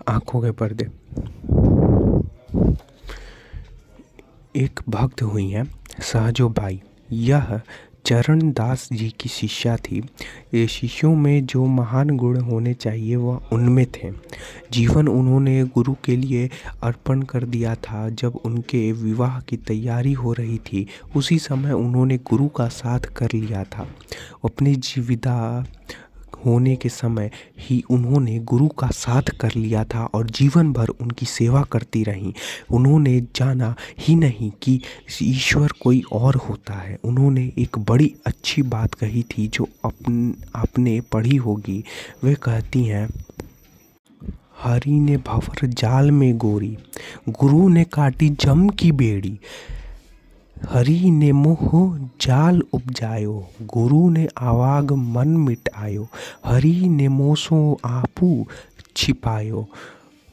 आंखों के पर्दे। एक भक्त हुई हैं सहजो बाई। यह चरण दास जी की शिष्या थी। ये शिष्यों में जो महान गुण होने चाहिए वह उनमें थे। जीवन उन्होंने गुरु के लिए अर्पण कर दिया था। जब उनके विवाह की तैयारी हो रही थी उसी समय उन्होंने गुरु का साथ कर लिया था। अपनी जीविदा होने के समय ही उन्होंने गुरु का साथ कर लिया था और जीवन भर उनकी सेवा करती रहीं। उन्होंने जाना ही नहीं कि ईश्वर कोई और होता है। उन्होंने एक बड़ी अच्छी बात कही थी जो आपने पढ़ी होगी। वे कहती हैं, हरि ने भंवर जाल में गोरी, गुरु ने काटी जम की बेड़ी। हरि ने मोह जाल उपजायो, गुरु ने आवाग मन मिटायो। हरि ने मोसो आपू छिपायो,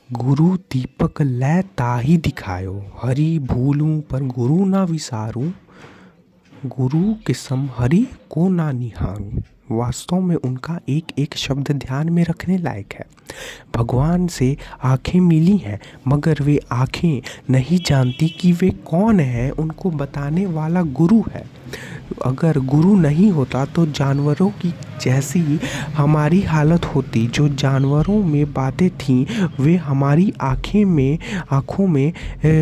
गुरु दीपक लै ताही दिखायो। हरि भूलूं पर गुरु ना विसारूं, गुरु के सम हरि को ना निहारूं। वास्तव में उनका एक एक शब्द ध्यान में रखने लायक है। भगवान से आंखें मिली हैं मगर वे आंखें नहीं जानती कि वे कौन हैं। उनको बताने वाला गुरु है। अगर गुरु नहीं होता तो जानवरों की जैसी हमारी हालत होती। जो जानवरों में बातें थीं वे हमारी आँखों में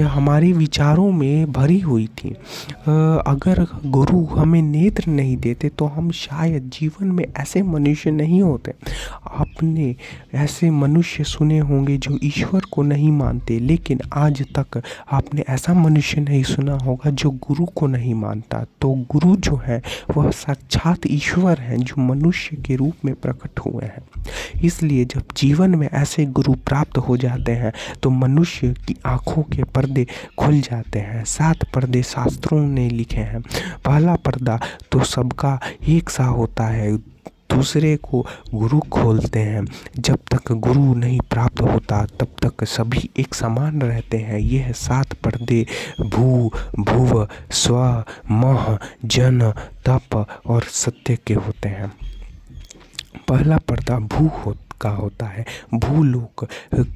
हमारे विचारों में भरी हुई थीं। अगर गुरु हमें नेत्र नहीं देते तो हम शायद जीवन में ऐसे मनुष्य नहीं होते। आपने ऐसे मनुष्य सुने होंगे जो ईश्वर को नहीं मानते, लेकिन आज तक आपने ऐसा मनुष्य नहीं सुना होगा जो गुरु को नहीं मानता। तो गुरु जो है वह साक्षात ईश्वर हैं जो मनुष्य के रूप में प्रकट हुए हैं। इसलिए जब जीवन में ऐसे गुरु प्राप्त हो जाते हैं तो मनुष्य की आंखों के पर्दे खुल जाते हैं। 7 पर्दे शास्त्रों ने लिखे हैं। पहला पर्दा तो सबका एक सा होता है, दूसरे को गुरु खोलते हैं। जब तक गुरु नहीं प्राप्त होता तब तक सभी एक समान रहते हैं। यह 7 पर्दे भू, भुव, स्व, मह, जन, तप और सत्य के होते हैं। पहला पर्दा भू का होता है। भूलोक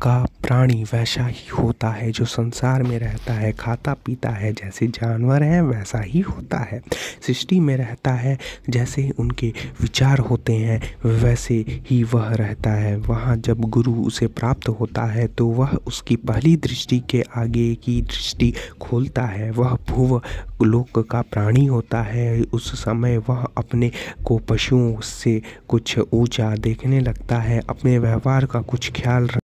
का प्राणी वैसा ही होता है जो संसार में रहता है, खाता पीता है, जैसे जानवर हैं वैसा ही होता है। सृष्टि में रहता है, जैसे उनके विचार होते हैं वैसे ही वह रहता है। वहाँ जब गुरु उसे प्राप्त होता है तो वह उसकी पहली दृष्टि के आगे की दृष्टि खोलता है। वह भूव लोक का प्राणी होता है। उस समय वह अपने को पशुओं से कुछ ऊंचा देखने लगता है, अपने व्यवहार का कुछ ख्याल